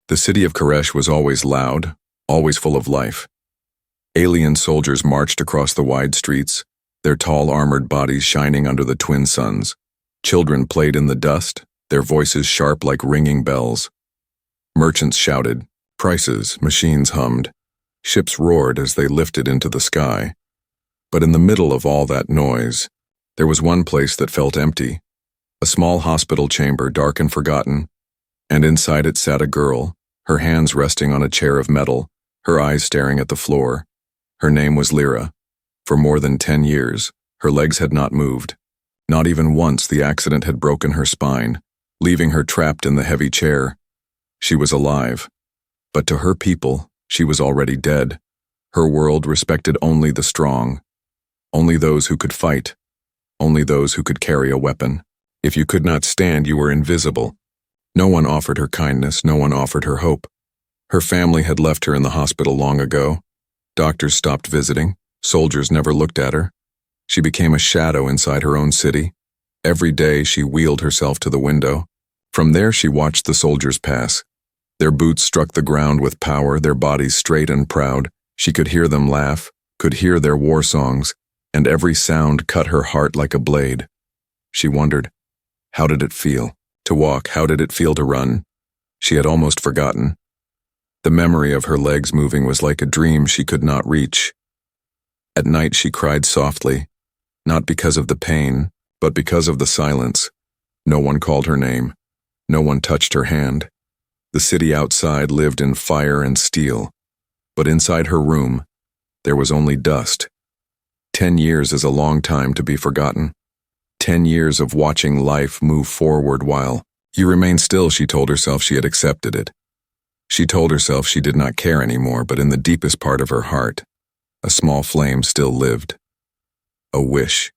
The city of Koresh was always loud, always full of life. Alien soldiers marched across the wide streets, their tall armored bodies shining under the twin suns. Children played in the dust, their voices sharp like ringing bells. Merchants shouted, prices, machines hummed. Ships roared as they lifted into the sky. But in the middle of all that noise, there was one place that felt empty. A small hospital chamber, dark and forgotten, and inside it sat a girl, her hands resting on a chair of metal, her eyes staring at the floor. Her name was Lyra. For more than 10 years, her legs had not moved. Not even once the accident had broken her spine, leaving her trapped in the heavy chair. She was alive, but to her people, she was already dead. Her world respected only the strong, only those who could fight, only those who could carry a weapon. If you could not stand, you were invisible. No one offered her kindness, no one offered her hope. Her family had left her in the hospital long ago. Doctors stopped visiting, soldiers never looked at her. She became a shadow inside her own city. Every day she wheeled herself to the window. From there she watched the soldiers pass. Their boots struck the ground with power, their bodies straight and proud. She could hear them laugh, could hear their war songs, and every sound cut her heart like a blade. She wondered, how did it feel to walk? How did it feel to run? She had almost forgotten. The memory of her legs moving was like a dream she could not reach. At night she cried softly, not because of the pain, but because of the silence. No one called her name. No one touched her hand. The city outside lived in fire and steel, but inside her room, there was only dust. 10 years is a long time to be forgotten. 10 years of watching life move forward while you remain still. She told herself she had accepted it. She told herself she did not care anymore, but in the deepest part of her heart, a small flame still lived. A wish,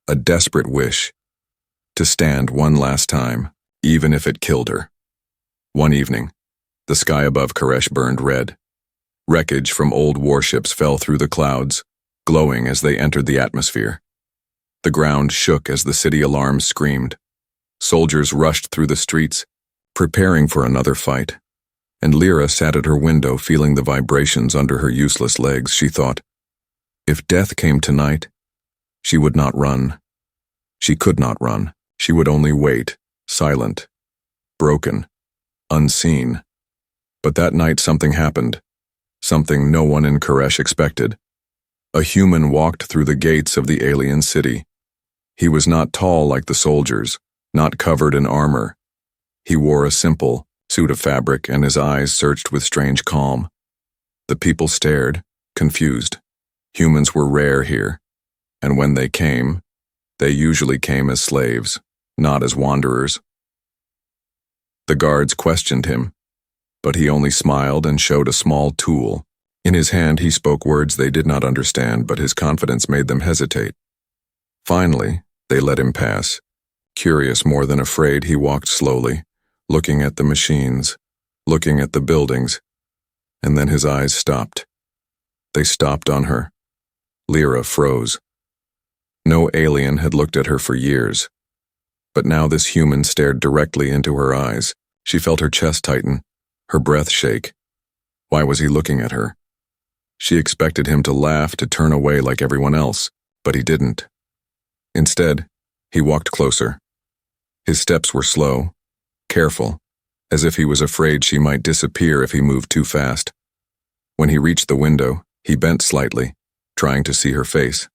a desperate wish, to stand one last time, even if it killed her. One evening, the sky above Koresh burned red. Wreckage from old warships fell through the clouds, glowing as they entered the atmosphere. The ground shook as the city alarms screamed. Soldiers rushed through the streets, preparing for another fight. And Lyra sat at her window feeling the vibrations under her useless legs. She thought, if death came tonight, she would not run. She could not run. She would only wait, silent, broken, unseen. But that night something happened, something no one in Koresh expected. A human walked through the gates of the alien city. He was not tall like the soldiers, not covered in armor. He wore a simple suit of fabric, and his eyes searched with strange calm. The people stared, confused. Humans were rare here, and when they came, they usually came as slaves, not as wanderers. The guards questioned him, but he only smiled and showed a small tool. In his hand he spoke words they did not understand, but his confidence made them hesitate. Finally, they let him pass. Curious more than afraid, he walked slowly, looking at the machines, looking at the buildings, and then his eyes stopped. They stopped on her. Lyra froze. No alien had looked at her for years, but now this human stared directly into her eyes. She felt her chest tighten, her breath shake. Why was he looking at her? She expected him to laugh, to turn away like everyone else, but he didn't. Instead, he walked closer. His steps were slow, careful, as if he was afraid she might disappear if he moved too fast. When he reached the window, he bent slightly, trying to see her face.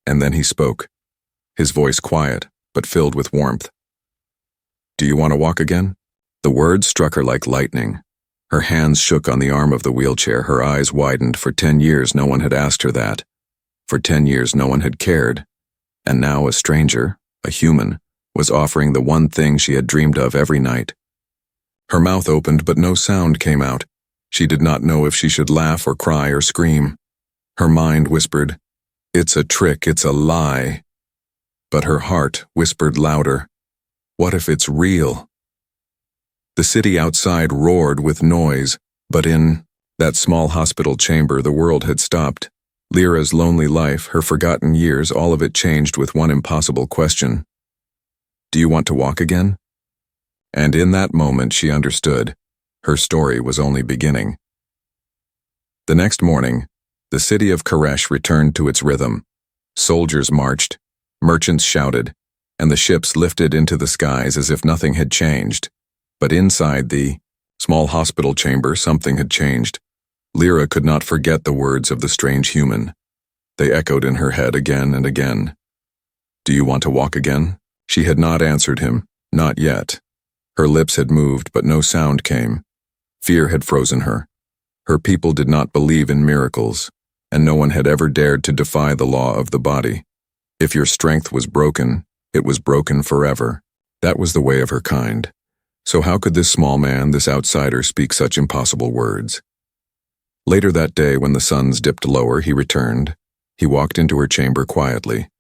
And then he spoke, his voice quiet, but filled with warmth. Do you want to walk again? The words struck her like lightning. Her hands shook on the arm of the wheelchair, her eyes widened. For 10 years no one had asked her that. For 10 years no one had cared. And now a stranger, a human, was offering the one thing she had dreamed of every night. Her mouth opened, but no sound came out. She did not know if she should laugh or cry or scream. Her mind whispered, it's a trick, it's a lie. But her heart whispered louder, what if it's real? The city outside roared with noise, but in that small hospital chamber the world had stopped. Lyra's lonely life, her forgotten years, all of it changed with one impossible question. Do you want to walk again? And in that moment she understood. Her story was only beginning. The next morning, the city of Koresh returned to its rhythm. Soldiers marched, merchants shouted, and the ships lifted into the skies as if nothing had changed. But inside the small hospital chamber, something had changed. Lyra could not forget the words of the strange human. They echoed in her head again and again. "Do you want to walk again?" She had not answered him, not yet. Her lips had moved, but no sound came. Fear had frozen her. Her people did not believe in miracles, and no one had ever dared to defy the law of the body. If your strength was broken, it was broken forever. That was the way of her kind. So how could this small man, this outsider, speak such impossible words? Later that day, when the suns dipped lower, he returned. He walked into her chamber quietly.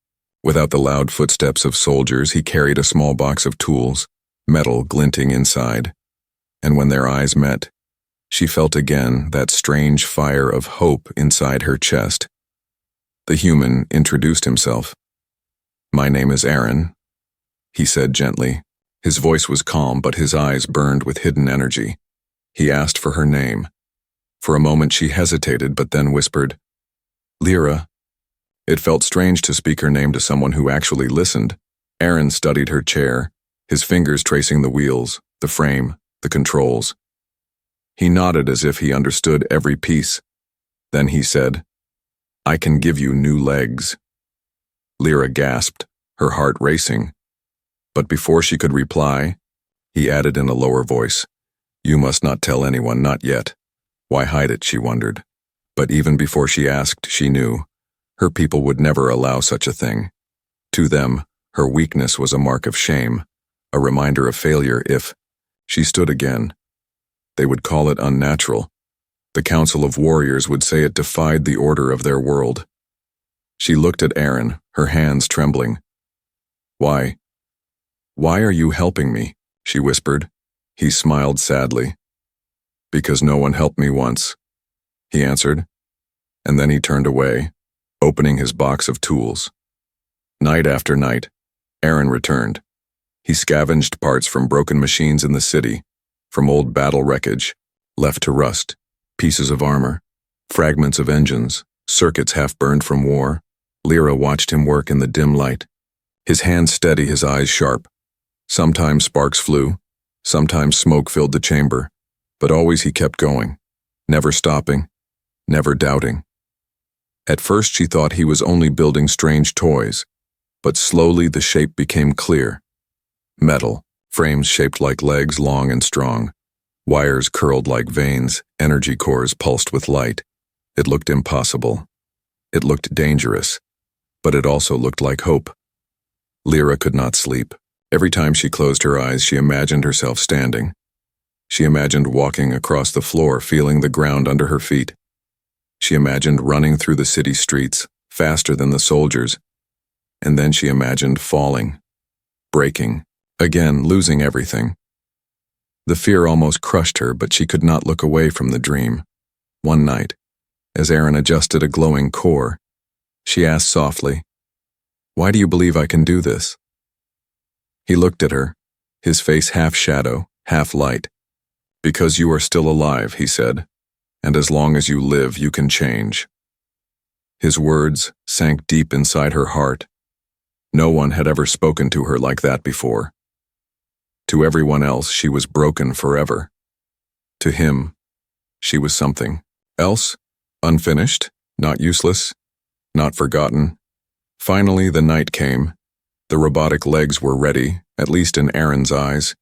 Without the loud footsteps of soldiers, he carried a small box of tools, metal glinting inside. And when their eyes met, she felt again that strange fire of hope inside her chest. The human introduced himself. "My name is Aaron," he said gently. His voice was calm, but his eyes burned with hidden energy. He asked for her name. For a moment she hesitated, but then whispered, "Lyra." It felt strange to speak her name to someone who actually listened. Aaron studied her chair, his fingers tracing the wheels, the frame, the controls. He nodded as if he understood every piece. Then he said, "I can give you new legs." Lyra gasped, her heart racing. But before she could reply, he added in a lower voice, "You must not tell anyone, not yet." Why hide it, she wondered. But even before she asked, she knew. Her people would never allow such a thing. To them, her weakness was a mark of shame, a reminder of failure if she stood again. They would call it unnatural. The Council of Warriors would say it defied the order of their world. She looked at Aaron, her hands trembling. Why are you helping me?" she whispered. He smiled sadly. "Because no one helped me once," he answered. And then he turned away, opening his box of tools. Night after night, Aaron returned. He scavenged parts from broken machines in the city, from old battle wreckage, left to rust, pieces of armor, fragments of engines, circuits half-burned from war. Lyra watched him work in the dim light. His hands steady, his eyes sharp. Sometimes sparks flew, sometimes smoke filled the chamber, but always he kept going, never stopping, never doubting. At first she thought he was only building strange toys, but slowly the shape became clear. Metal, frames shaped like legs, long and strong, wires curled like veins, energy cores pulsed with light. It looked impossible. It looked dangerous, but it also looked like hope. Lyra could not sleep. Every time she closed her eyes, she imagined herself standing. She imagined walking across the floor, feeling the ground under her feet. She imagined running through the city streets, faster than the soldiers. And then she imagined falling, breaking, again losing everything. The fear almost crushed her, but she could not look away from the dream. One night, as Aaron adjusted a glowing core, she asked softly, "Why do you believe I can do this?" He looked at her, his face half shadow, half light. "Because you are still alive," he said, "and as long as you live, you can change." His words sank deep inside her heart. No one had ever spoken to her like that before. To everyone else, she was broken forever. To him, she was something else, unfinished, not useless, not forgotten. Finally, the night came. The robotic legs were ready, at least in Aaron's eyes.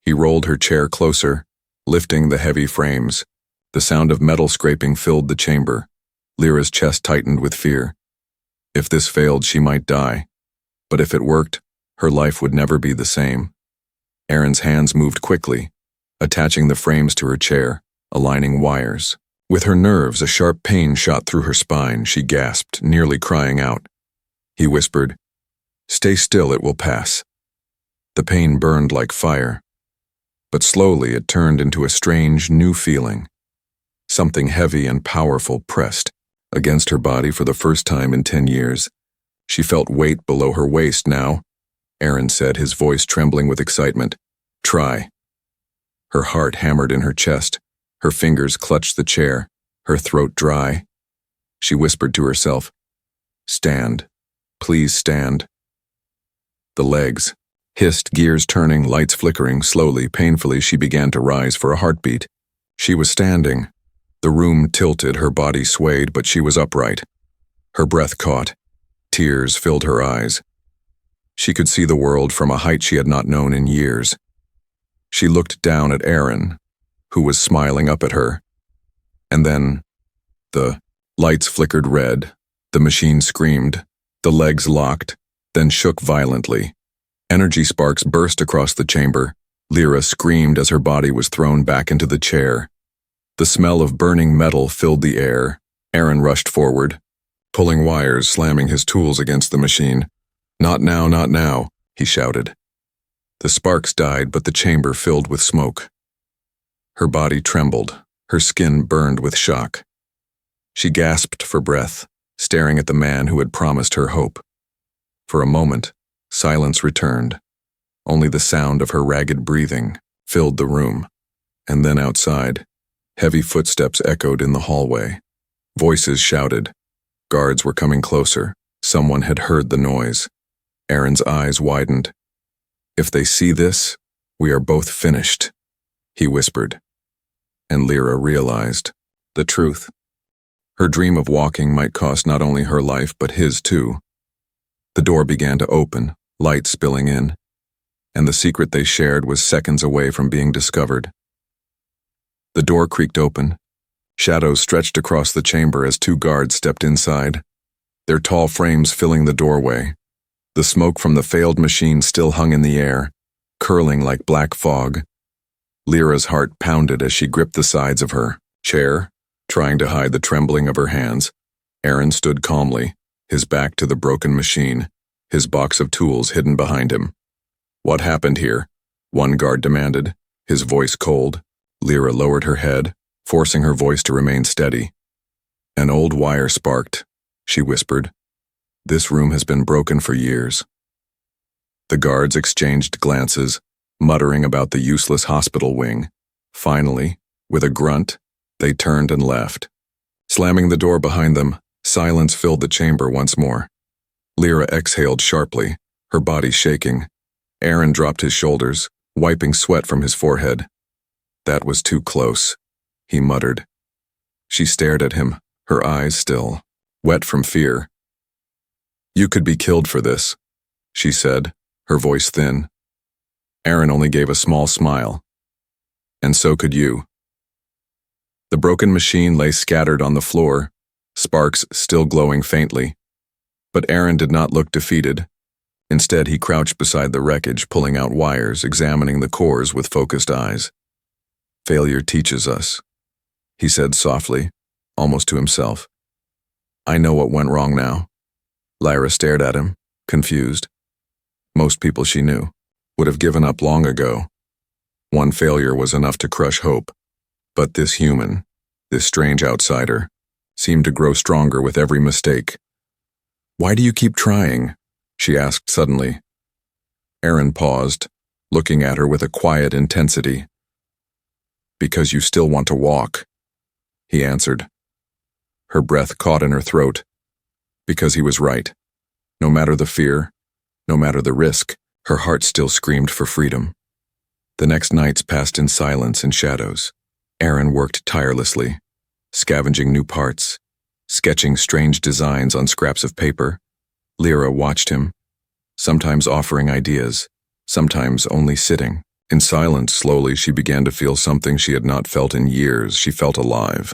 He rolled her chair closer, lifting the heavy frames. The sound of metal scraping filled the chamber. Lyra's chest tightened with fear. If this failed, she might die. But if it worked, her life would never be the same. Aaron's hands moved quickly, attaching the frames to her chair, aligning wires. With her nerves, a sharp pain shot through her spine. She gasped, nearly crying out. He whispered, "Stay still, it will pass." The pain burned like fire, but slowly it turned into a strange, new feeling. Something heavy and powerful pressed against her body for the first time in 10 years. She felt weight below her waist now. Aaron said, his voice trembling with excitement, "Try." Her heart hammered in her chest. Her fingers clutched the chair, her throat dry. She whispered to herself, "Stand. Please stand." The legs hissed, gears turning, lights flickering. Slowly, painfully, she began to rise for a heartbeat. She was standing. The room tilted, her body swayed, but she was upright. Her breath caught. Tears filled her eyes. She could see the world from a height she had not known in years. She looked down at Aaron, who was smiling up at her. And then, the lights flickered red, the machine screamed, the legs locked, then shook violently. Energy sparks burst across the chamber. Lyra screamed as her body was thrown back into the chair. The smell of burning metal filled the air. Aaron rushed forward, pulling wires, slamming his tools against the machine. "Not now, not now," he shouted. The sparks died, but the chamber filled with smoke. Her body trembled, her skin burned with shock. She gasped for breath, staring at the man who had promised her hope. For a moment, silence returned. Only the sound of her ragged breathing filled the room. And then outside, heavy footsteps echoed in the hallway. Voices shouted. Guards were coming closer. Someone had heard the noise. Aaron's eyes widened. "If they see this, we are both finished," he whispered. And Lyra realized the truth. Her dream of walking might cost not only her life, but his too. The door began to open, light spilling in, and the secret they shared was seconds away from being discovered. The door creaked open. Shadows stretched across the chamber as two guards stepped inside, their tall frames filling the doorway. The smoke from the failed machine still hung in the air, curling like black fog. Lyra's heart pounded as she gripped the sides of her chair, trying to hide the trembling of her hands. Aaron stood calmly, his back to the broken machine, his box of tools hidden behind him. "What happened here?" one guard demanded, his voice cold. Lyra lowered her head, forcing her voice to remain steady. "An old wire sparked," she whispered. "This room has been broken for years." The guards exchanged glances, muttering about the useless hospital wing. Finally, with a grunt, they turned and left. Slamming the door behind them, silence filled the chamber once more. Lyra exhaled sharply, her body shaking. Aaron dropped his shoulders, wiping sweat from his forehead. "That was too close," he muttered. She stared at him, her eyes still, wet from fear. "You could be killed for this," she said, her voice thin. Aaron only gave a small smile. "And so could you." The broken machine lay scattered on the floor, sparks still glowing faintly. But Aaron did not look defeated. Instead, he crouched beside the wreckage, pulling out wires, examining the cores with focused eyes. "Failure teaches us," he said softly, almost to himself. "I know what went wrong now." Lyra stared at him, confused. Most people she knew would have given up long ago. One failure was enough to crush hope. But this human, this strange outsider, seemed to grow stronger with every mistake. "Why do you keep trying?" she asked suddenly. Aaron paused, looking at her with a quiet intensity. "Because you still want to walk," he answered. Her breath caught in her throat. Because he was right. No matter the fear, no matter the risk, her heart still screamed for freedom. The next nights passed in silence and shadows. Aaron worked tirelessly, scavenging new parts, sketching strange designs on scraps of paper. Lyra watched him, sometimes offering ideas, sometimes only sitting. In silence, slowly she began to feel something she had not felt in years. She felt alive.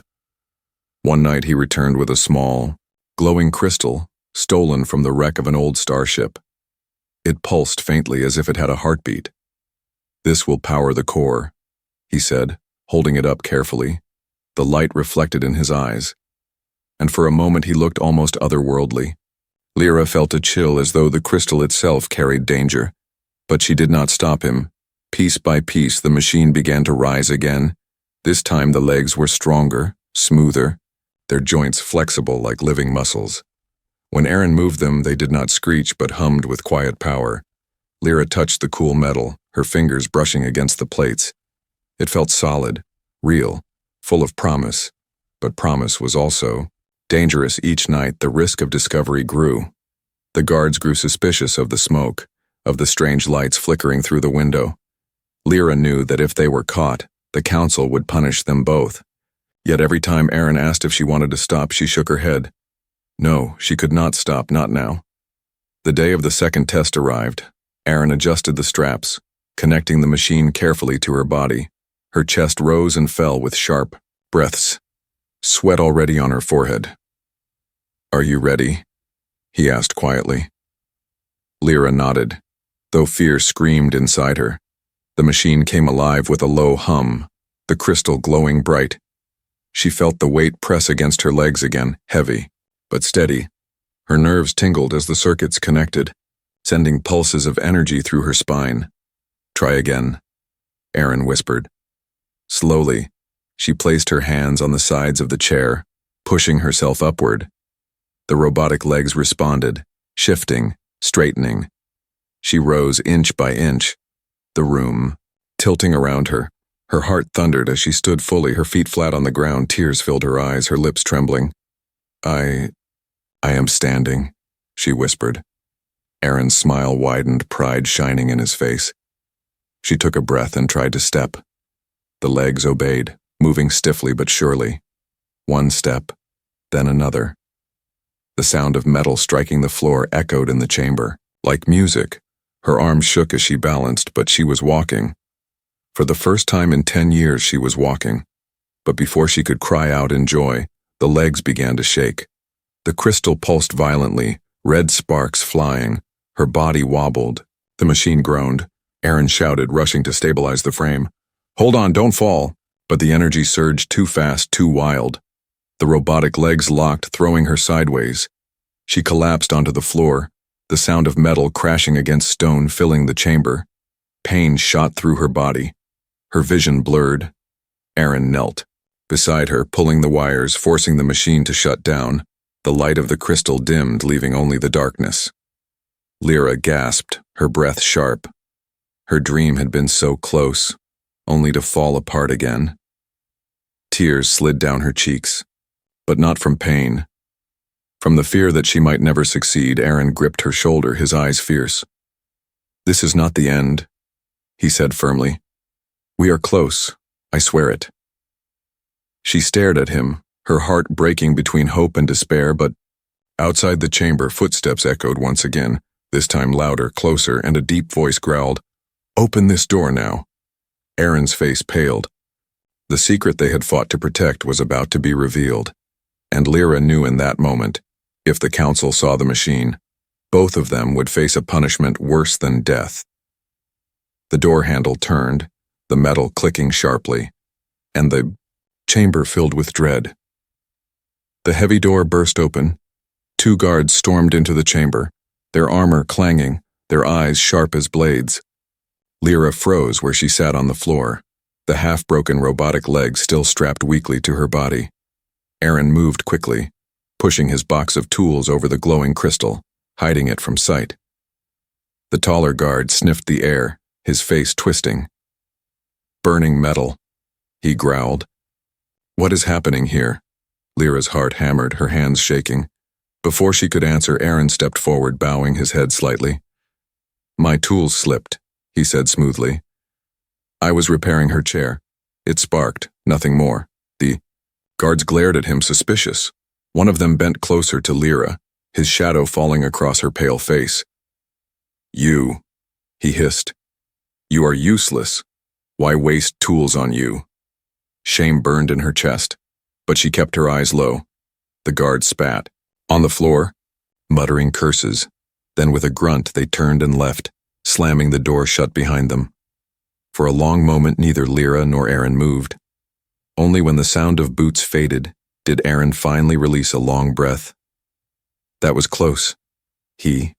One night he returned with a small, glowing crystal stolen from the wreck of an old starship. It pulsed faintly as if it had a heartbeat. "This will power the core," he said, holding it up carefully. The light reflected in his eyes, and for a moment he looked almost otherworldly. Lyra felt a chill as though the crystal itself carried danger, but she did not stop him. Piece by piece, the machine began to rise again. This time the legs were stronger, smoother, their joints flexible like living muscles. When Aaron moved them, they did not screech but hummed with quiet power. Lyra touched the cool metal, her fingers brushing against the plates. It felt solid, real, full of promise, but promise was also dangerous. Each night the risk of discovery grew. The guards grew suspicious of the smoke, of the strange lights flickering through the window. Lyra knew that if they were caught, the council would punish them both. Yet every time Aaron asked if she wanted to stop, she shook her head. No, she could not stop, not now. The day of the second test arrived. Aaron adjusted the straps, connecting the machine carefully to her body. Her chest rose and fell with sharp breaths, sweat already on her forehead. "Are you ready?" he asked quietly. Lyra nodded, though fear screamed inside her. The machine came alive with a low hum, the crystal glowing bright. She felt the weight press against her legs again, heavy, but steady. Her nerves tingled as the circuits connected, sending pulses of energy through her spine. "Try again," Aaron whispered. Slowly, she placed her hands on the sides of the chair, pushing herself upward. The robotic legs responded, shifting, straightening. She rose inch by inch, the room tilting around her. Her heart thundered as she stood fully, her feet flat on the ground, tears filled her eyes, her lips trembling. I am standing," she whispered. Aaron's smile widened, pride shining in his face. She took a breath and tried to step. The legs obeyed, moving stiffly but surely. One step, then another. The sound of metal striking the floor echoed in the chamber, like music. Her arms shook as she balanced, but she was walking. For the first time in 10 years she was walking. But before she could cry out in joy, the legs began to shake. The crystal pulsed violently, red sparks flying. Her body wobbled. The machine groaned. Aaron shouted, rushing to stabilize the frame. "Hold on, don't fall!" But the energy surged too fast, too wild. The robotic legs locked, throwing her sideways. She collapsed onto the floor, the sound of metal crashing against stone filling the chamber. Pain shot through her body. Her vision blurred. Aaron knelt beside her, pulling the wires, forcing the machine to shut down. The light of the crystal dimmed, leaving only the darkness. Lyra gasped, her breath sharp. Her dream had been so close, only to fall apart again. Tears slid down her cheeks, but not from pain. From the fear that she might never succeed, Aaron gripped her shoulder, his eyes fierce. "This is not the end," he said firmly. "We are close, I swear it." She stared at him, her heart breaking between hope and despair, but outside the chamber, footsteps echoed once again, this time louder, closer, and a deep voice growled, "Open this door now." Aaron's face paled. The secret they had fought to protect was about to be revealed, and Lyra knew in that moment, if the council saw the machine, both of them would face a punishment worse than death. The door handle turned, the metal clicking sharply, and the chamber filled with dread. The heavy door burst open. 2 guards stormed into the chamber, their armor clanging, their eyes sharp as blades. Lyra froze where she sat on the floor, the half-broken robotic legs still strapped weakly to her body. Aaron moved quickly, pushing his box of tools over the glowing crystal, hiding it from sight. The taller guard sniffed the air, his face twisting. "Burning metal," he growled. "What is happening here?" Lyra's heart hammered, her hands shaking. Before she could answer, Aaron stepped forward, bowing his head slightly. "My tools slipped," he said smoothly. "I was repairing her chair. It sparked, nothing more." The guards glared at him, suspicious. One of them bent closer to Lyra, his shadow falling across her pale face. "You," he hissed. "You are useless. Why waste tools on you?" Shame burned in her chest, but she kept her eyes low. The guard spat on the floor, muttering curses. Then with a grunt they turned and left, slamming the door shut behind them. For a long moment neither Lyra nor Aaron moved. Only when the sound of boots faded did Aaron finally release a long breath. "That was close," he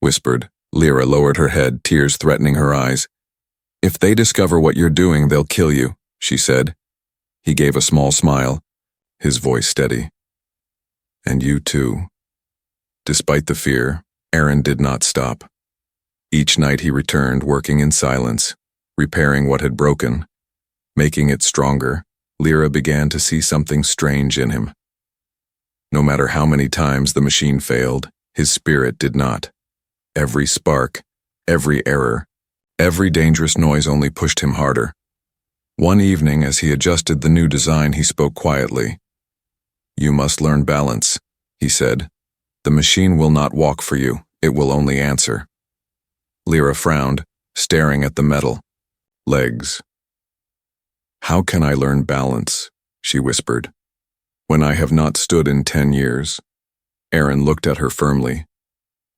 whispered. Lyra lowered her head, tears threatening her eyes. "If they discover what you're doing, they'll kill you," she said. He gave a small smile, his voice steady. "And you too." Despite the fear, Aaron did not stop. Each night he returned, working in silence, repairing what had broken, Making it stronger, Lyra began to see something strange in him. No matter how many times the machine failed, his spirit did not. Every spark, every error, every dangerous noise only pushed him harder. One evening, as he adjusted the new design, he spoke quietly. "You must learn balance," he said. "The machine will not walk for you, it will only answer." Lyra frowned, staring at the metal. Legs. "How can I learn balance?" she whispered. "When I have not stood in 10 years. Aaron looked at her firmly.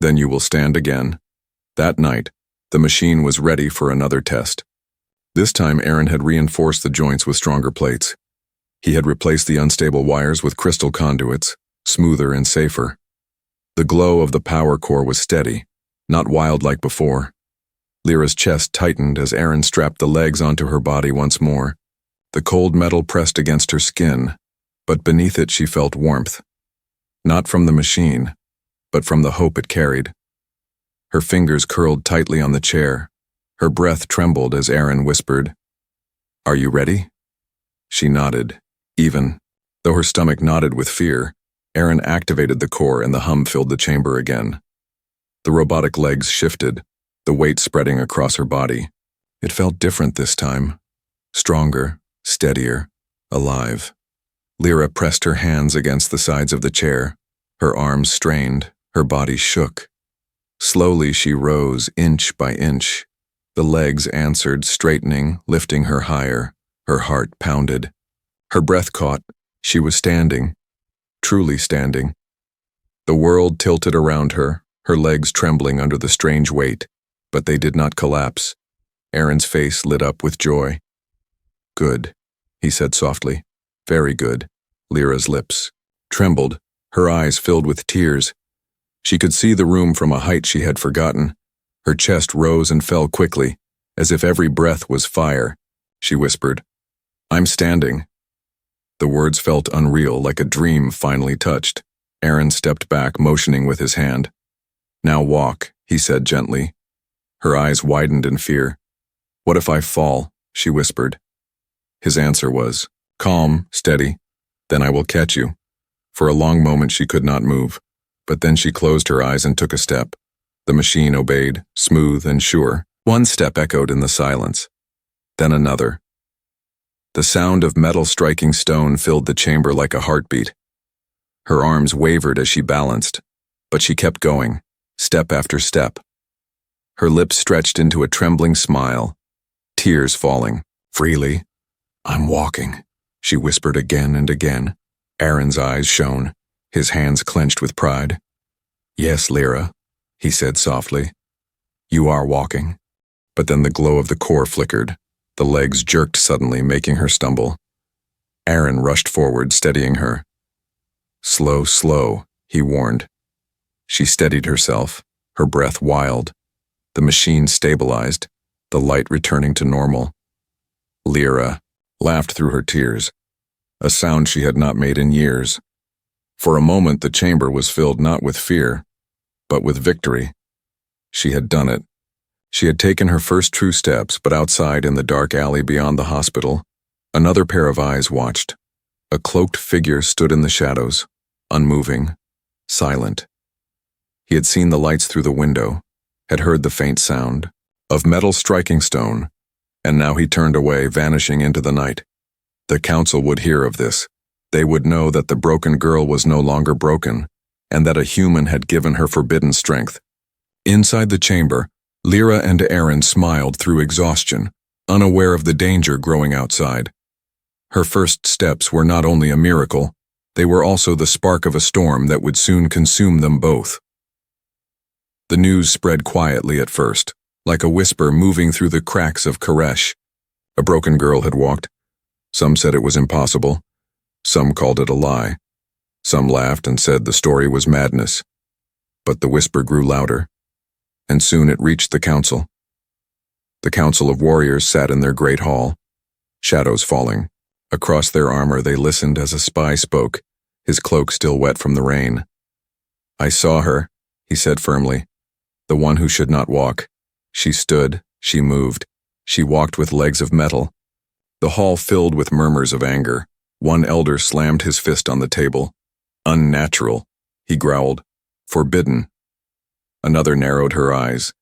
"Then you will stand again." That night, the machine was ready for another test. This time Aaron had reinforced the joints with stronger plates. He had replaced the unstable wires with crystal conduits, smoother and safer. The glow of the power core was steady, not wild like before. Lyra's chest tightened as Aaron strapped the legs onto her body once more. The cold metal pressed against her skin, but beneath it she felt warmth. Not from the machine, but from the hope it carried. Her fingers curled tightly on the chair. Her breath trembled as Aaron whispered, "Are you ready?" She nodded. Even though her stomach knotted with fear, Aaron activated the core and the hum filled the chamber again. The robotic legs shifted, the weight spreading across her body. It felt different this time. Stronger, steadier, alive. Lyra pressed her hands against the sides of the chair. Her arms strained, her body shook. Slowly she rose, inch by inch. The legs answered, straightening, lifting her higher. Her heart pounded. Her breath caught. She was standing. Truly standing. The world tilted around her, her legs trembling under the strange weight, but they did not collapse. Aaron's face lit up with joy. "Good," he said softly. "Very good." Lyra's lips trembled, her eyes filled with tears. She could see the room from a height she had forgotten. Her chest rose and fell quickly, as if every breath was fire. She whispered, "I'm standing." The words felt unreal, like a dream finally touched. Aaron stepped back, motioning with his hand. "Now walk," he said gently. Her eyes widened in fear. "What if I fall?" she whispered. His answer was, "Calm, steady. Then I will catch you." For a long moment she could not move, but then she closed her eyes and took a step. The machine obeyed, smooth and sure. One step echoed in the silence. Then another. The sound of metal striking stone filled the chamber like a heartbeat. Her arms wavered as she balanced, but she kept going, step after step. Her lips stretched into a trembling smile, tears falling freely. "I'm walking," she whispered again and again. Aaron's eyes shone, his hands clenched with pride. "Yes, Lyra," he said softly. "You are walking." But then the glow of the core flickered. The legs jerked suddenly, making her stumble. Aaron rushed forward, steadying her. "Slow, slow," he warned. She steadied herself, her breath wild. The machine stabilized, the light returning to normal. Lyra laughed through her tears, a sound she had not made in years. For a moment the chamber was filled not with fear, but with victory. She had done it. She had taken her first true steps, but outside in the dark alley beyond the hospital, another pair of eyes watched. A cloaked figure stood in the shadows, unmoving, silent. He had seen the lights through the window, had heard the faint sound of metal striking stone, and now he turned away, vanishing into the night. The council would hear of this. They would know that the broken girl was no longer broken, and that a human had given her forbidden strength. Inside the chamber, Lyra and Aaron smiled through exhaustion, unaware of the danger growing outside. Her first steps were not only a miracle, they were also the spark of a storm that would soon consume them both. The news spread quietly at first, like a whisper moving through the cracks of Koresh. A broken girl had walked. Some said it was impossible. Some called it a lie. Some laughed and said the story was madness. But the whisper grew louder, and soon it reached the council. The council of warriors sat in their great hall, shadows falling. Across their armor they listened as a spy spoke, his cloak still wet from the rain. "I saw her," he said firmly. "The one who should not walk. She stood, she moved, she walked with legs of metal. The hall filled with murmurs of anger. One elder slammed his fist on the table. Unnatural, he growled. Forbidden. Another narrowed her eyes.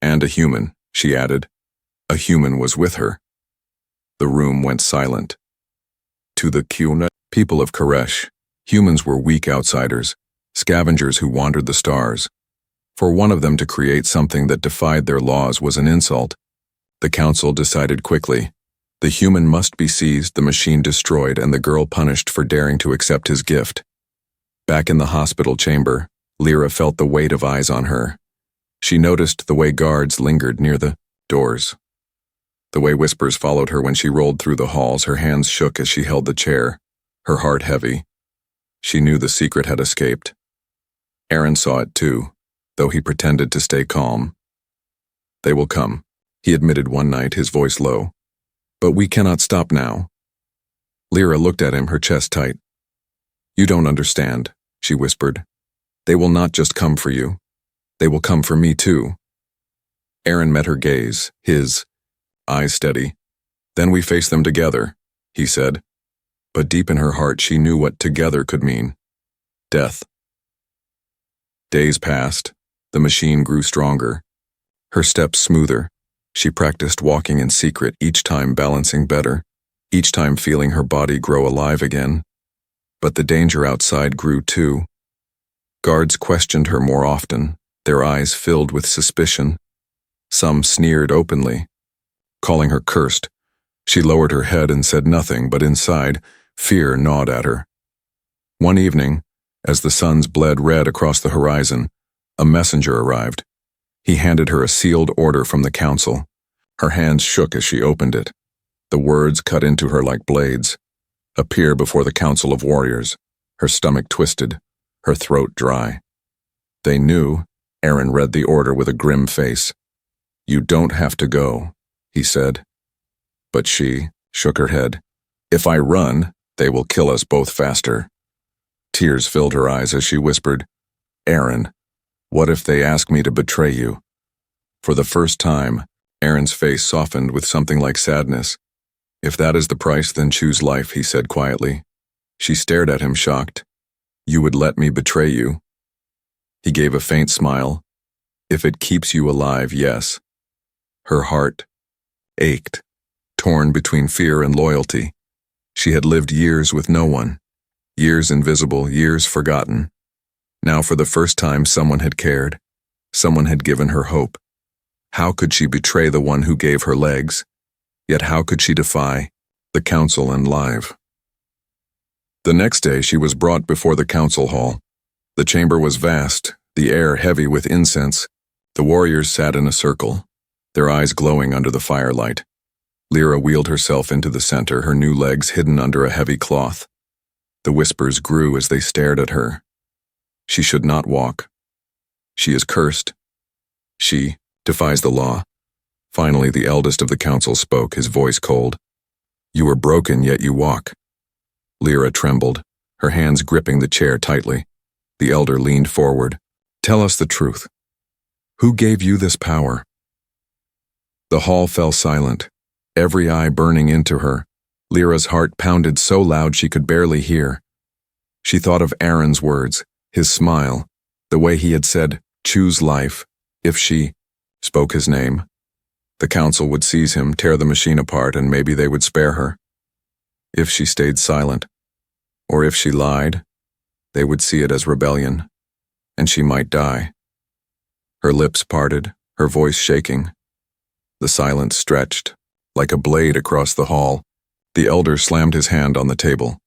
And a human, she added. A human was with her. The room went silent. To the Kuna people of Koresh, humans were weak outsiders, scavengers who wandered the stars. For one of them to create something that defied their laws was an insult. The council decided quickly. The human must be seized, the machine destroyed, and the girl punished for daring to accept his gift. Back in the hospital chamber, Lyra felt the weight of eyes on her. She noticed the way guards lingered near the doors. The way whispers followed her when she rolled through the halls. Her hands shook as she held the chair, her heart heavy. She knew the secret had escaped. Aaron saw it too, though he pretended to stay calm. They will come, he admitted one night, his voice low. But we cannot stop now. Lyra looked at him, her chest tight. You don't understand, she whispered. They will not just come for you. They will come for me too. Aaron met her gaze, his eyes steady. Then we face them together, he said. But deep in her heart she knew what together could mean. Death. Days passed. The machine grew stronger. Her steps smoother. She practiced walking in secret, each time balancing better, each time feeling her body grow alive again. But the danger outside grew too. Guards questioned her more often, their eyes filled with suspicion. Some sneered openly, calling her cursed. She lowered her head and said nothing, but inside, fear gnawed at her. One evening, as the suns bled red across the horizon, a messenger arrived. He handed her a sealed order from the council. Her hands shook as she opened it. The words cut into her like blades. Appear before the council of warriors. Her stomach twisted, her throat dry. They knew. Aaron read the order with a grim face. You don't have to go, he said. But she shook her head. If I run, they will kill us both faster. Tears filled her eyes as she whispered, Aaron, what if they ask me to betray you? For the first time, Aaron's face softened with something like sadness. If that is the price, then choose life, he said quietly. She stared at him, shocked. You would let me betray you? He gave a faint smile. If it keeps you alive, yes. Her heart ached, torn between fear and loyalty. She had lived years with no one, years invisible, years forgotten. Now for the first time someone had cared, someone had given her hope. How could she betray the one who gave her legs? Yet how could she defy the council and live? The next day she was brought before the council hall. The chamber was vast, the air heavy with incense. The warriors sat in a circle, their eyes glowing under the firelight. Lyra wheeled herself into the center, her new legs hidden under a heavy cloth. The whispers grew as they stared at her. She should not walk. She is cursed. She defies the law. Finally, the eldest of the council spoke, his voice cold. You are broken, yet you walk. Lyra trembled, her hands gripping the chair tightly. The elder leaned forward. Tell us the truth. Who gave you this power? The hall fell silent, every eye burning into her. Lyra's heart pounded so loud she could barely hear. She thought of Aaron's words, his smile, the way he had said, choose life. If she spoke his name, the council would seize him, tear the machine apart, and maybe they would spare her. If she stayed silent, or if she lied, they would see it as rebellion, and she might die. Her lips parted, her voice shaking. The silence stretched, like a blade across the hall. The elder slammed his hand on the table.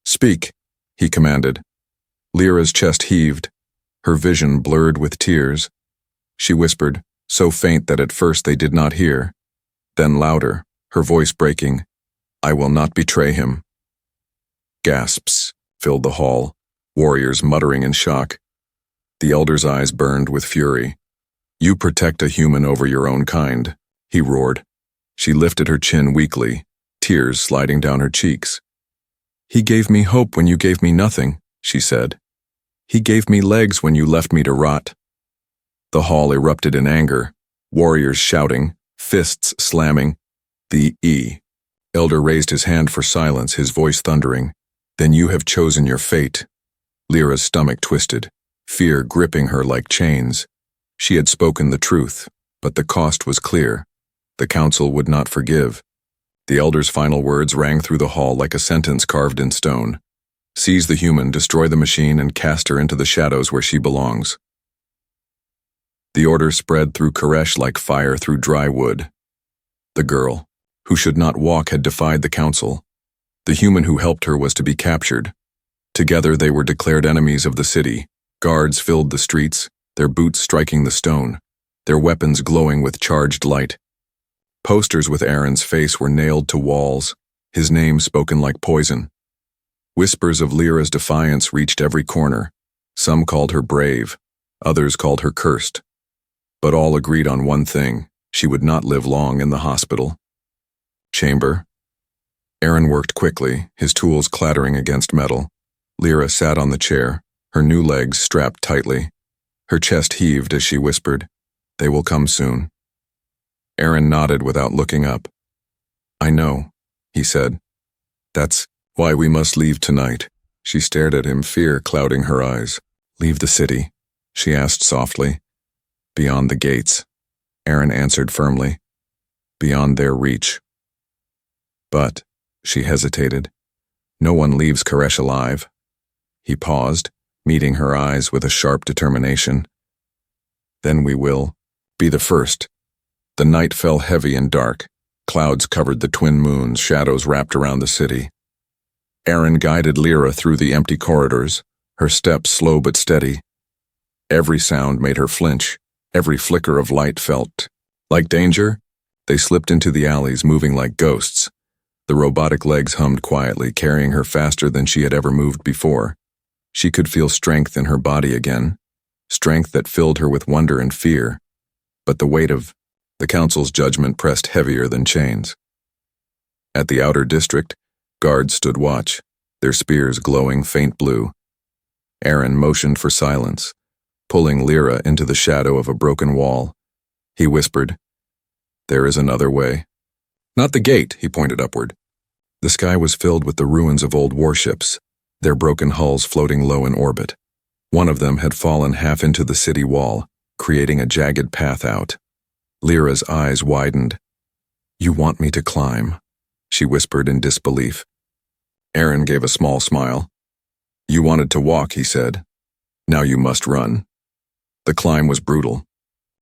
Speak, he commanded. Lyra's chest heaved, her vision blurred with tears. She whispered, so faint that at first they did not hear. Then louder, her voice breaking, I will not betray him. Gasps filled the hall, warriors muttering in shock. The elder's eyes burned with fury. You protect a human over your own kind, he roared. She lifted her chin weakly, tears sliding down her cheeks. He gave me hope when you gave me nothing, she said. He gave me legs when you left me to rot. The hall erupted in anger, warriors shouting, fists slamming. The Elder raised his hand for silence, his voice thundering. Then you have chosen your fate. Lyra's stomach twisted, fear gripping her like chains. She had spoken the truth, but the cost was clear. The council would not forgive. The elder's final words rang through the hall like a sentence carved in stone. Seize the human, destroy the machine, and cast her into the shadows where she belongs. The order spread through Koresh like fire through dry wood. The girl, who should not walk, had defied the council. The human who helped her was to be captured. Together they were declared enemies of the city. Guards filled the streets, their boots striking the stone, their weapons glowing with charged light. Posters with Aaron's face were nailed to walls, his name spoken like poison. Whispers of Lyra's defiance reached every corner. Some called her brave, others called her cursed. But all agreed on one thing: she would not live long in the hospital. Chamber. Aaron worked quickly, his tools clattering against metal. Lyra sat on the chair, her new legs strapped tightly. Her chest heaved as she whispered, "They will come soon." Aaron nodded without looking up. "I know," he said. "That's why we must leave tonight." She stared at him, fear clouding her eyes. "Leave the city?" she asked softly. "Beyond the gates," Aaron answered firmly. "Beyond their reach." "But," she hesitated, "no one leaves Koresh alive." He paused, meeting her eyes with a sharp determination. "Then we will be the first." The night fell heavy and dark. Clouds covered the twin moons, shadows wrapped around the city. Aaron guided Lyra through the empty corridors, her steps slow but steady. Every sound made her flinch, every flicker of light felt like danger. They slipped into the alleys, moving like ghosts. The robotic legs hummed quietly, carrying her faster than she had ever moved before. She could feel strength in her body again, strength that filled her with wonder and fear. But the weight of the council's judgment pressed heavier than chains. At the outer district, guards stood watch, their spears glowing faint blue. Aaron motioned for silence, pulling Lyra into the shadow of a broken wall. He whispered, "There is another way." "Not the gate," he pointed upward. The sky was filled with the ruins of old warships, their broken hulls floating low in orbit. One of them had fallen half into the city wall, creating a jagged path out. Lyra's eyes widened. "You want me to climb?" she whispered in disbelief. Aaron gave a small smile. "You wanted to walk," he said. "Now you must run." The climb was brutal.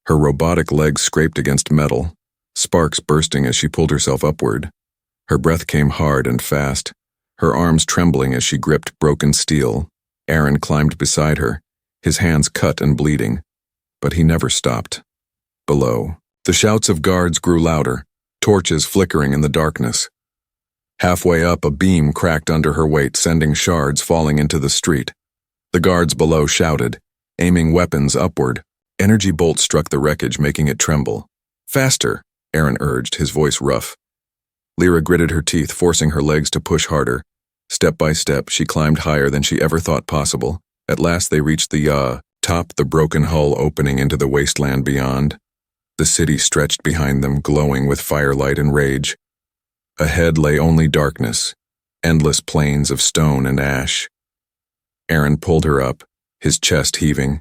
Her robotic legs scraped against metal, sparks bursting as she pulled herself upward. Her breath came hard and fast, her arms trembling as she gripped broken steel. Aaron climbed beside her, his hands cut and bleeding, but he never stopped. Below, the shouts of guards grew louder, torches flickering in the darkness. Halfway up, a beam cracked under her weight, sending shards falling into the street. The guards below shouted, aiming weapons upward. Energy bolts struck the wreckage, making it tremble. "Faster," Aaron urged, his voice rough. Lyra gritted her teeth, forcing her legs to push harder. Step by step, she climbed higher than she ever thought possible. At last they reached the top, the broken hull opening into the wasteland beyond. The city stretched behind them, glowing with firelight and rage. Ahead lay only darkness, endless plains of stone and ash. Aaron pulled her up, his chest heaving.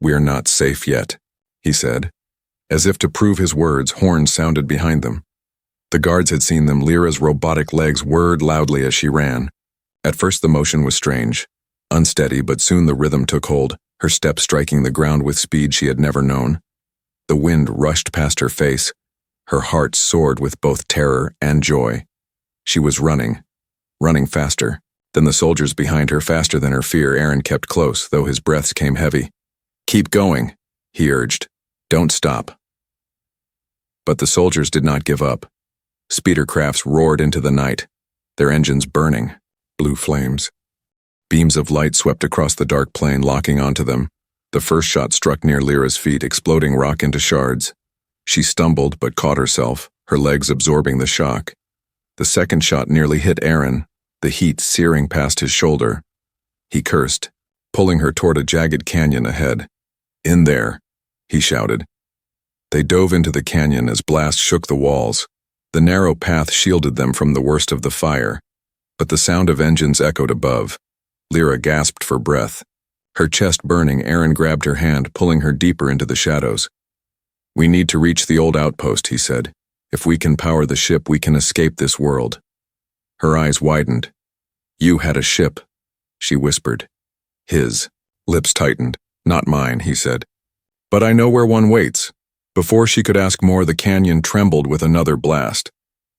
"We're not safe yet," he said. As if to prove his words, horns sounded behind them. The guards had seen them. Lyra's robotic legs whirred loudly as she ran. At first the motion was strange, unsteady, but soon the rhythm took hold, her steps striking the ground with speed she had never known. The wind rushed past her face. Her heart soared with both terror and joy. She was running faster than the soldiers behind her, faster than her fear. Aaron kept close, though his breaths came heavy. "Keep going," he urged. "Don't stop." But the soldiers did not give up. Speeder crafts roared into the night, their engines burning, blue flames. Beams of light swept across the dark plain, locking onto them. The first shot struck near Lyra's feet, exploding rock into shards. She stumbled but caught herself, her legs absorbing the shock. The second shot nearly hit Aaron, the heat searing past his shoulder. He cursed, pulling her toward a jagged canyon ahead. "In there," he shouted. They dove into the canyon as blasts shook the walls. The narrow path shielded them from the worst of the fire, but the sound of engines echoed above. Lyra gasped for breath. Her chest burning, Aaron grabbed her hand, pulling her deeper into the shadows. "We need to reach the old outpost," he said. "If we can power the ship, we can escape this world." Her eyes widened. "You had a ship," she whispered. His lips tightened. "Not mine," he said. "But I know where one waits." Before she could ask more, the canyon trembled with another blast.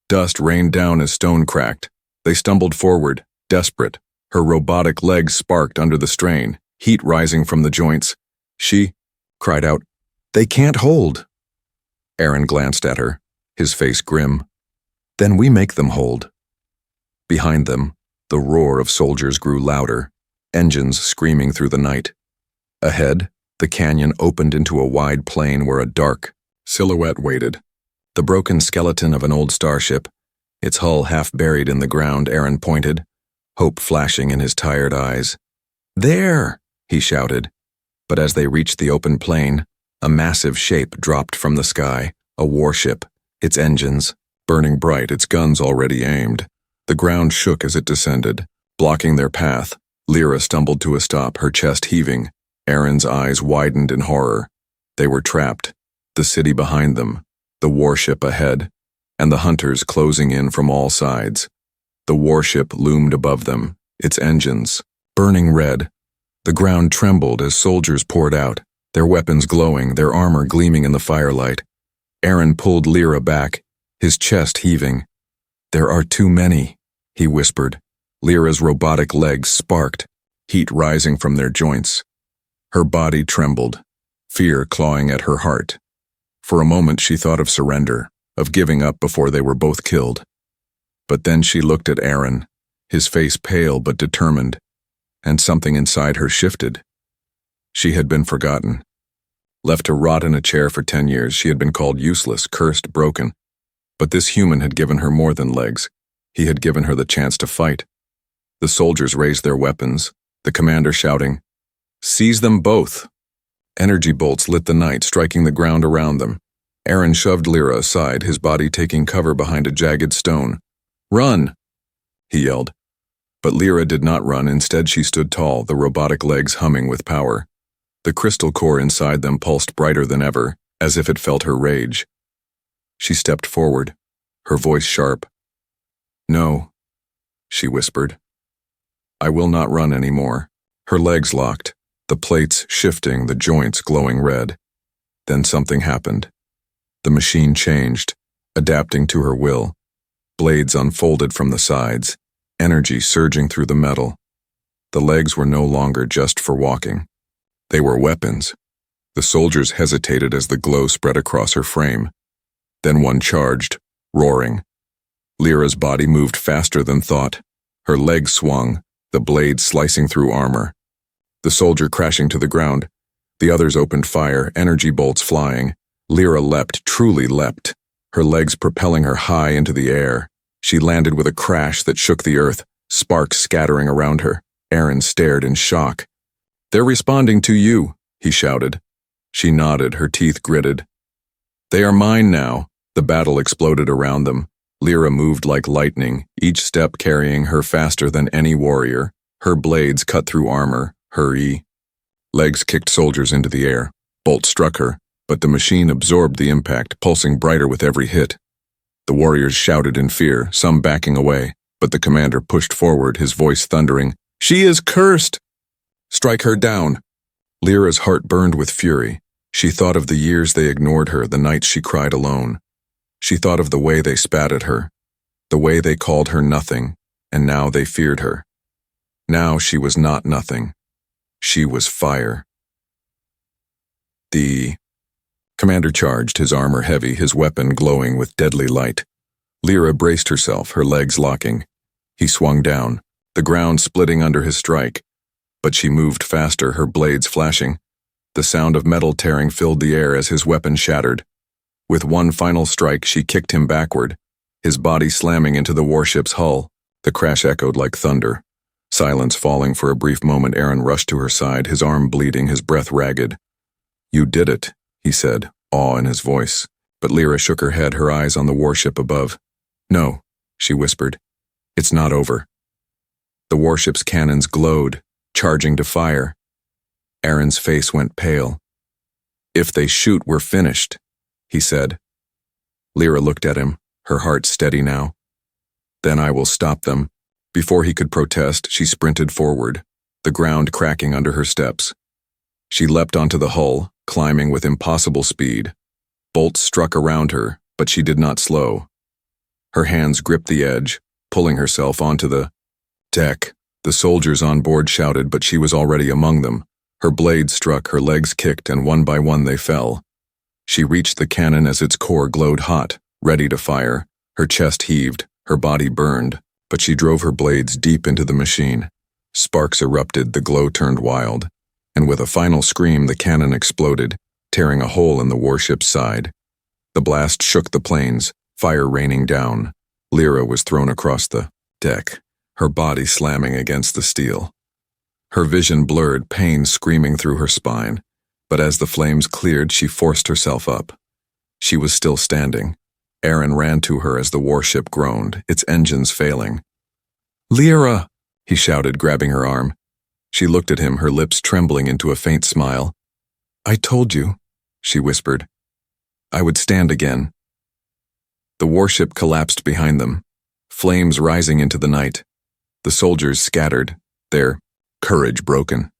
Dust rained down as stone cracked. They stumbled forward, desperate. Her robotic legs sparked under the strain, heat rising from the joints. She cried out, "They can't hold." Aaron glanced at her, his face grim. "Then we make them hold." Behind them, the roar of soldiers grew louder, engines screaming through the night. Ahead, the canyon opened into a wide plain where a dark silhouette waited. The broken skeleton of an old starship, its hull half buried in the ground. Aaron pointed, hope flashing in his tired eyes. "There!" he shouted. But as they reached the open plain, a massive shape dropped from the sky, a warship, its engines burning bright, its guns already aimed. The ground shook as it descended, blocking their path. Lyra stumbled to a stop, her chest heaving. Aaron's eyes widened in horror. They were trapped, the city behind them, the warship ahead, and the hunters closing in from all sides. The warship loomed above them, its engines burning red. The ground trembled as soldiers poured out, their weapons glowing, their armor gleaming in the firelight. Aaron pulled Lyra back, his chest heaving. "There are too many," he whispered. Lyra's robotic legs sparked, heat rising from their joints. Her body trembled, fear clawing at her heart. For a moment she thought of surrender, of giving up before they were both killed. But then she looked at Aaron, his face pale but determined, and something inside her shifted. She had been forgotten. Left to rot in a chair for 10 years, she had been called useless, cursed, broken. But this human had given her more than legs. He had given her the chance to fight. The soldiers raised their weapons, the commander shouting, "Seize them both!" Energy bolts lit the night, striking the ground around them. Aaron shoved Lyra aside, his body taking cover behind a jagged stone. "Run!" he yelled. But Lyra did not run. Instead, she stood tall, the robotic legs humming with power. The crystal core inside them pulsed brighter than ever, as if it felt her rage. She stepped forward, her voice sharp. "No," she whispered. "I will not run anymore." Her legs locked, the plates shifting, the joints glowing red. Then something happened. The machine changed, adapting to her will. Blades unfolded from the sides, energy surging through the metal. The legs were no longer just for walking. They were weapons. The soldiers hesitated as the glow spread across her frame. Then one charged, roaring. Lyra's body moved faster than thought. Her legs swung, the blade slicing through armor. The soldier crashing to the ground. The others opened fire, energy bolts flying. Lyra leapt, truly leapt, her legs propelling her high into the air. She landed with a crash that shook the earth, sparks scattering around her. Aaron stared in shock. "They're responding to you," he shouted. She nodded, her teeth gritted. "They are mine now." The battle exploded around them. Lyra moved like lightning, each step carrying her faster than any warrior. Her blades cut through armor, her legs kicked soldiers into the air. Bolts struck her, but the machine absorbed the impact, pulsing brighter with every hit. The warriors shouted in fear, some backing away, but the commander pushed forward, his voice thundering, "She is cursed! Strike her down!" Lyra's heart burned with fury. She thought of the years they ignored her, the nights she cried alone. She thought of the way they spat at her, the way they called her nothing, and now they feared her. Now she was not nothing. She was fire. The commander charged, his armor heavy, his weapon glowing with deadly light. Lyra braced herself, her legs locking. He swung down, the ground splitting under his strike. But she moved faster, her blades flashing. The sound of metal tearing filled the air as his weapon shattered. With one final strike, she kicked him backward, his body slamming into the warship's hull. The crash echoed like thunder. Silence falling for a brief moment, Aaron rushed to her side, his arm bleeding, his breath ragged. "You did it," he said, awe in his voice. But Lyra shook her head, her eyes on the warship above. No, she whispered. It's not over. The warship's cannons glowed, charging to fire. Aaron's face went pale. If they shoot, we're finished, he said. Lyra looked at him, her heart steady now. Then I will stop them. Before he could protest, she sprinted forward, the ground cracking under her steps. She leapt onto the hull, climbing with impossible speed. Bolts struck around her, but she did not slow. Her hands gripped the edge, pulling herself onto the deck. The soldiers on board shouted, but she was already among them. Her blades struck, her legs kicked, and one by one they fell. She reached the cannon as its core glowed hot, ready to fire. Her chest heaved, her body burned, but she drove her blades deep into the machine. Sparks erupted, the glow turned wild, and with a final scream the cannon exploded, tearing a hole in the warship's side. The blast shook the planes, fire raining down. Lyra was thrown across the deck, her body slamming against the steel. Her vision blurred, pain screaming through her spine, but as the flames cleared, she forced herself up. She was still standing. Aaron ran to her as the warship groaned, its engines failing. "Lyra!" he shouted, grabbing her arm. She looked at him, her lips trembling into a faint smile. "I told you," she whispered, "I would stand again." The warship collapsed behind them, flames rising into the night. The soldiers scattered, their courage broken.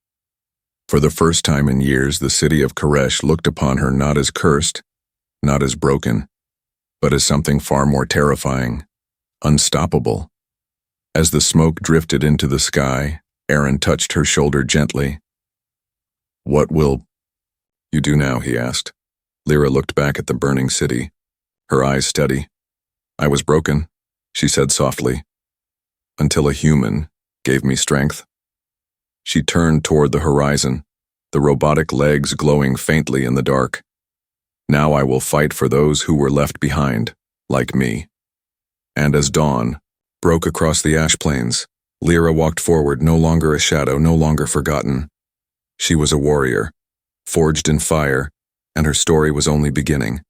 For the first time in years, the city of Koresh looked upon her not as cursed, not as broken, but as something far more terrifying, unstoppable. As the smoke drifted into the sky, Aaron touched her shoulder gently. "What will you do now?" he asked. Lyra looked back at the burning city, her eyes steady. "I was broken," she said softly, "until a human gave me strength." She turned toward the horizon, the robotic legs glowing faintly in the dark. "Now I will fight for those who were left behind, like me." And as dawn broke across the ash plains, Lyra walked forward, no longer a shadow, no longer forgotten. She was a warrior, forged in fire, and her story was only beginning.